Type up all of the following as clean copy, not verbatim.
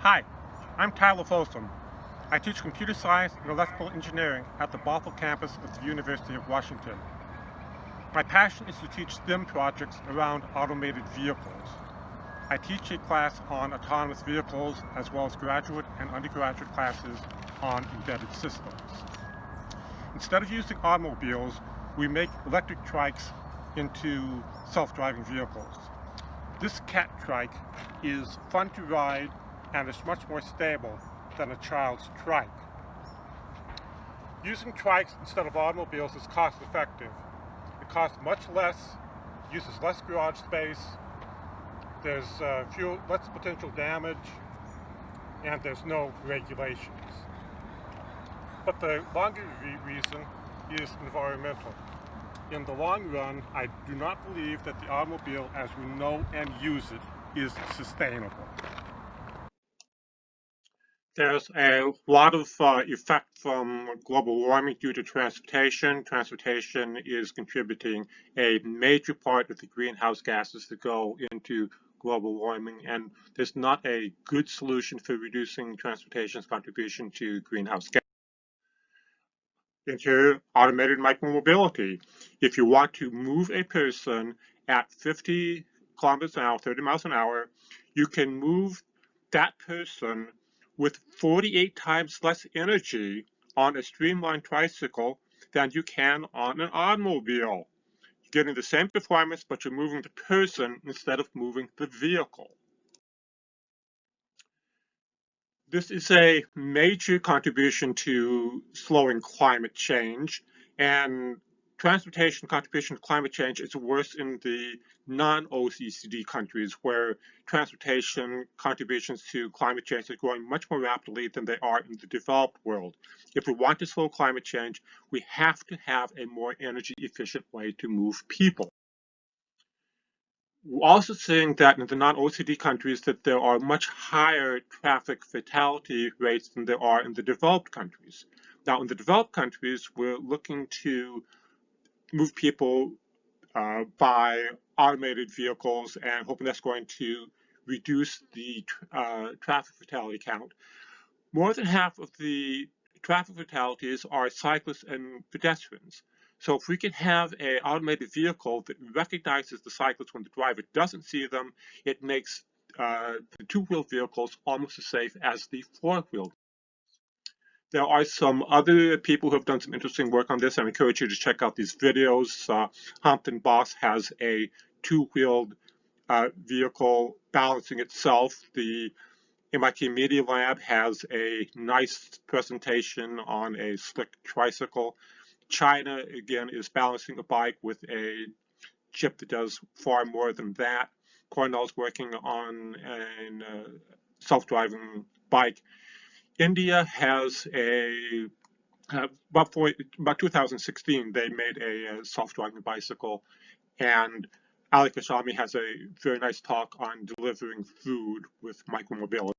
Hi, I'm Tyler Folsom. I teach computer science and electrical engineering at the Bothell campus of the University of Washington. My passion is to teach STEM projects around automated vehicles. I teach a class on autonomous vehicles as well as graduate and undergraduate classes on embedded systems. Instead of using automobiles, we make electric trikes into self-driving vehicles. This cat trike is fun to ride and is much more stable than a child's trike. Using trikes instead of automobiles is cost effective. It costs much less, uses less garage space, there's less potential damage, and there's no regulations. But the longer reason is environmental. In the long run, I do not believe that the automobile as we know and use it is sustainable. There's a lot of effect from global warming due to transportation. Transportation is contributing a major part of the greenhouse gases that go into global warming, and there's not a good solution for reducing transportation's contribution to greenhouse gas. Into automated micromobility. If you want to move a person at 50 kilometers an hour, 30 miles an hour, you can move that person with 48 times less energy on a streamlined tricycle than you can on an automobile. You're getting the same performance, but you're moving the person instead of moving the vehicle. This is a major contribution to slowing climate change, and transportation contribution to climate change is worse in the non-OECD countries, where transportation contributions to climate change are growing much more rapidly than they are in the developed world. If we want to slow climate change, we have to have a more energy efficient way to move people. We're also seeing that in the non-OECD countries that there are much higher traffic fatality rates than there are in the developed countries. Now, in the developed countries, we're looking to move people by automated vehicles and hoping that's going to reduce the traffic fatality count. More than half of the traffic fatalities are cyclists and pedestrians. So if we can have an automated vehicle that recognizes the cyclist when the driver doesn't see them, it makes the two-wheeled vehicles almost as safe as the four-wheeled. There are some other people who have done some interesting work on this. I encourage you to check out these videos. Hampton Boss has a two-wheeled vehicle balancing itself. The MIT Media Lab has a nice presentation on a slick tricycle. China, again, is balancing a bike with a chip that does far more than that. Cornell's working on a self-driving bike. India has about 2016, they made a self-driving bicycle, and Ali Kashami has a very nice talk on delivering food with micromobility.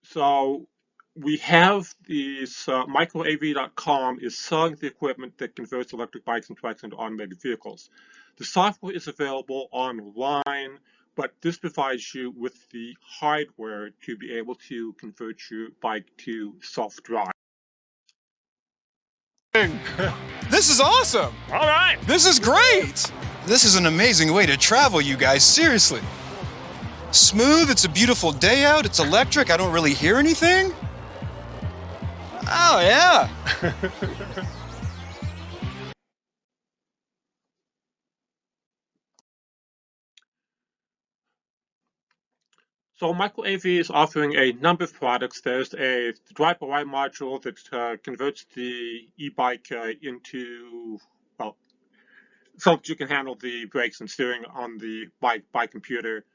So we have these, MicroAV.com is selling the equipment that converts electric bikes and trikes into automated vehicles. The software is available online, but this provides you with the hardware to be able to convert your bike to self-drive. This is awesome! All right! This is great! This is an amazing way to travel, you guys, seriously. Smooth, it's a beautiful day out, it's electric, I don't really hear anything. Oh, yeah. So MicroAV is offering a number of products. There's a drive-by-wire module that converts the e-bike into, well, so that you can handle the brakes and steering on the bike by computer.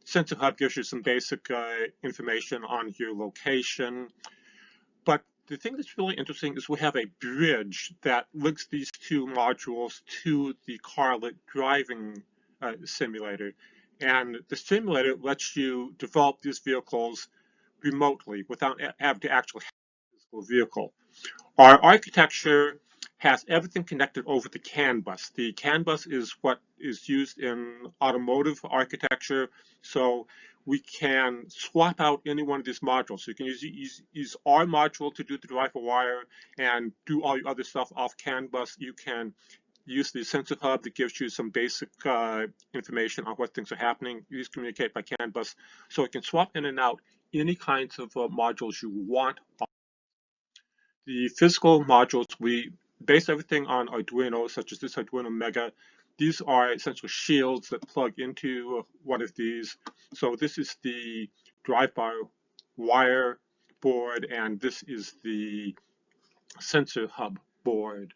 Sensor Hub gives you some basic information on your location. But the thing that's really interesting is we have a bridge that links these two modules to the CARLA driving simulator. And the simulator lets you develop these vehicles remotely without having to actually have a physical vehicle. Our architecture has everything connected over the CanBus. The CanBus is what is used in automotive architecture. So we can swap out any one of these modules. So you can use our module to do the driver wire and do all your other stuff off CanBus. You can use the sensor hub that gives you some basic information on what things are happening. Use communicate by CanBus. So it can swap in and out any kinds of modules you want. The physical modules, we base everything on Arduino, such as this Arduino Mega. These are essentially shields that plug into one of these. So this is the drive-by-wire board, and this is the sensor hub board.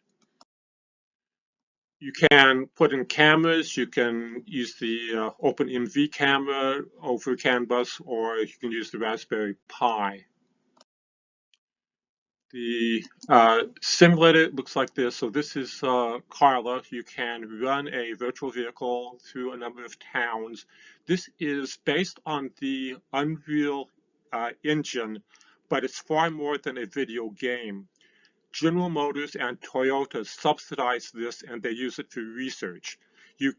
You can put in cameras. You can use the OpenMV camera over CanBus, or you can use the Raspberry Pi. The simulator looks like this. So this is CARLA. You can run a virtual vehicle through a number of towns. This is based on the Unreal Engine, but it's far more than a video game. General Motors and Toyota subsidize this, and they use it for research. You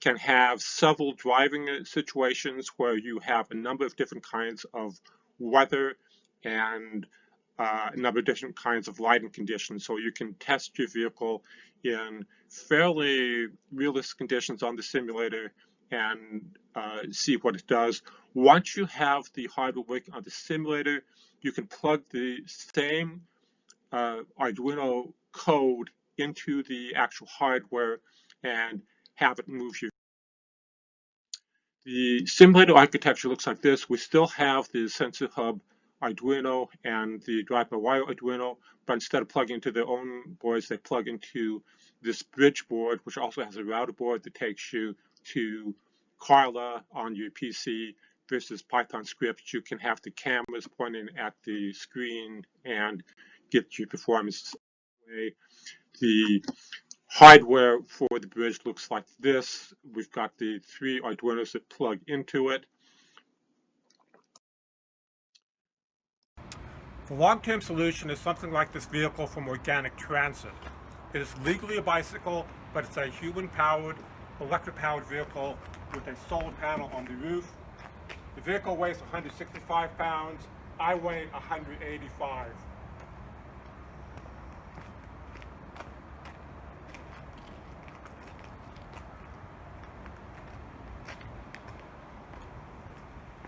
can have several driving situations where you have a number of different kinds of weather and a number of different kinds of lighting conditions. So you can test your vehicle in fairly realistic conditions on the simulator and see what it does. Once you have the hardware working on the simulator, you can plug the same Arduino code into the actual hardware and have it move you. The simulator architecture looks like this. We still have the sensor hub Arduino and the drive-by-wire Arduino, but instead of plugging into their own boards, they plug into this bridge board, which also has a router board that takes you to CARLA on your PC versus Python scripts. You can have the cameras pointing at the screen and get your performance away. The hardware for the bridge looks like this. We've got the 3 Arduinos that plug into it. The long-term solution is something like this vehicle from Organic Transit. It is legally a bicycle, but it's a human-powered, electric-powered vehicle with a solar panel on the roof. The vehicle weighs 165 pounds. I weigh 185.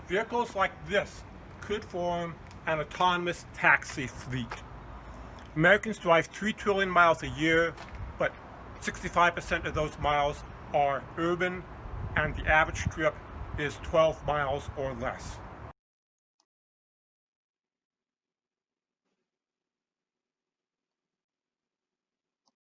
Vehicles like this could form an autonomous taxi fleet. Americans drive 3 trillion miles a year, but 65% of those miles are urban, and the average trip is 12 miles or less.